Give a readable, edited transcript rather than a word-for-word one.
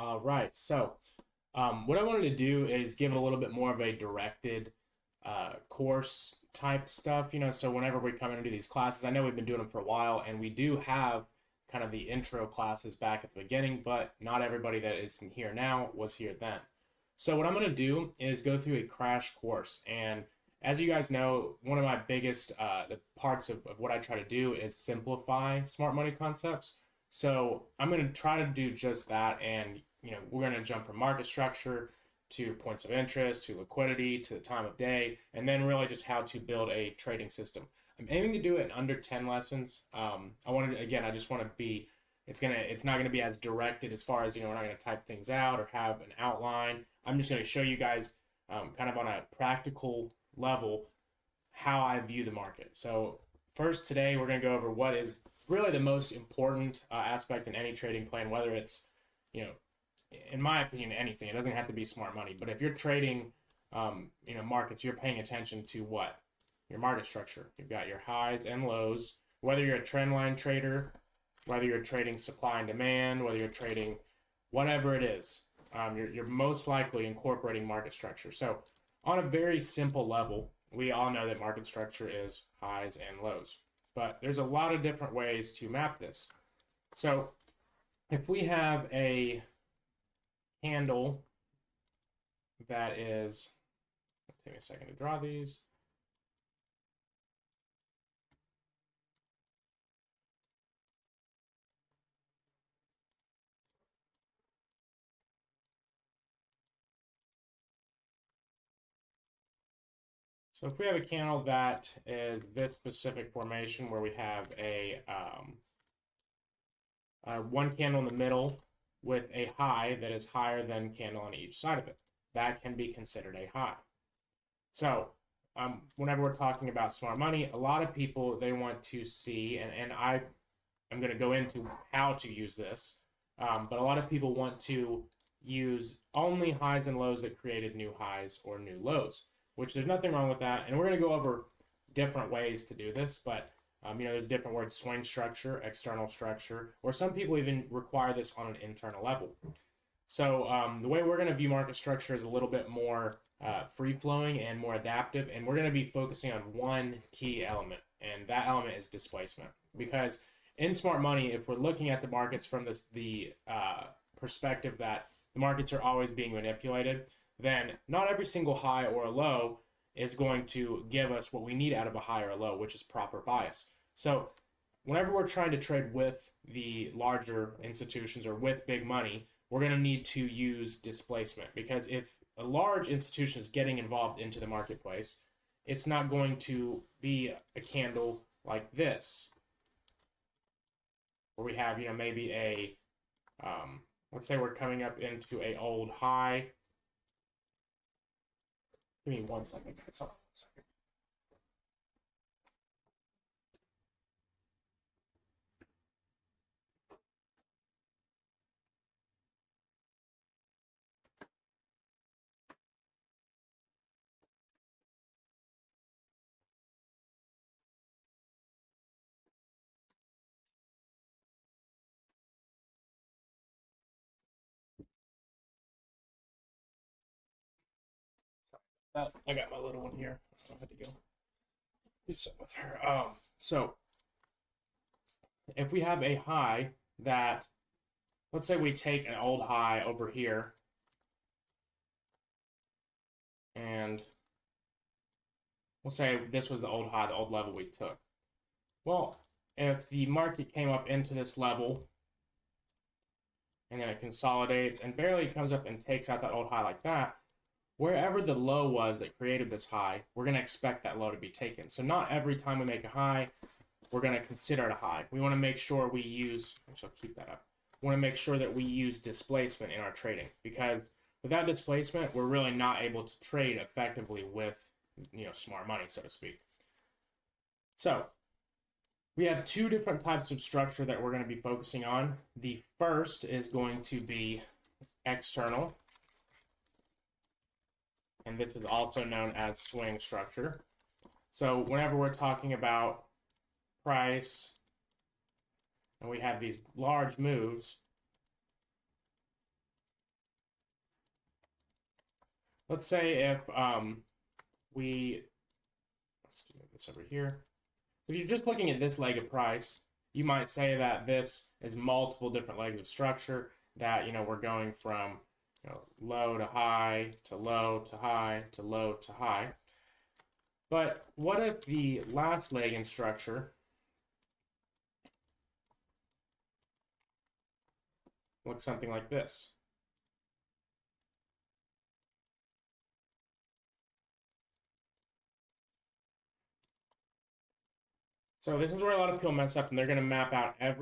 All right. What I wanted to do is give it a little bit more of a directed course type stuff. So whenever we come in and do these classes, I know we've been doing them for a while, and we do have kind of the intro classes back at the beginning, but not everybody that is here now was here then. So what I'm going to do is go through a crash course, and as you guys know, one of my biggest the parts of what I try to do is simplify smart money concepts. So I'm going to try to do just that, and we're going to jump from market structure to points of interest to liquidity to the time of day, and then really just how to build a trading system. I'm aiming to do it in under 10 lessons. I just want to be. It's not gonna be as directed as far as we're not gonna type things out or have an outline. I'm just gonna show you guys kind of on a practical level how I view the market. So first today we're gonna go over what is really the most important aspect in any trading plan, whether it's you know in my opinion anything. It doesn't have to be smart money, but if you're trading markets, you're paying attention to what your market structure. You've got your highs and lows. Whether you're a trend line trader, whether you're trading supply and demand, whether you're trading whatever it is, you're most likely incorporating market structure. So on a very simple level, we all know that market structure is highs and lows, but there's a lot of different ways to map this. So if we have a candle that is, take me a second to draw these. So if we have a candle that is this specific formation where we have a one candle in the middle with a high that is higher than candle on each side of it, that can be considered a high. So whenever we're talking about smart money, a lot of people, they want to see, and I'm going to go into how to use this, but a lot of people want to use only highs and lows that created new highs or new lows, which there's nothing wrong with that. And we're going to go over different ways to do this, but there's different words: swing structure, external structure, or some people even require this on an internal level. So the way we're going to view market structure is a little bit more free-flowing and more adaptive, and we're going to be focusing on one key element, and that element is displacement. Because in smart money, if we're looking at the markets from the perspective that the markets are always being manipulated, then not every single high or a low is going to give us what we need out of a high or a low, which is proper bias. So whenever we're trying to trade with the larger institutions or with big money, we're going to need to use displacement, because if a large institution is getting involved into the marketplace, it's not going to be a candle like this, where we have, maybe a, let's say we're coming up into a old high. Give me 1 second. Hold on 1 second. I got my little one here. I had to go do something with her. So if we have a high that, let's say we take an old high over here, and we'll say this was the old high, the old level we took. Well, if the market came up into this level, and then it consolidates and barely comes up and takes out that old high like that, wherever the low was that created this high, we're going to expect that low to be taken. So not every time we make a high, we're going to consider it a high. We want to make sure we use, actually I'll keep that up. We want to make sure that we use displacement in our trading, because without displacement, we're really not able to trade effectively with, smart money, so to speak. So we have two different types of structure that we're going to be focusing on. The first is going to be external, and this is also known as swing structure. So whenever we're talking about price, and we have these large moves, let's say if let's do this over here. If you're just looking at this leg of price, you might say that this is multiple different legs of structure, that, we're going from, low to high to low to high to low to high. But what if the last leg in structure looks something like this? So this is where a lot of people mess up, and they're going to map out every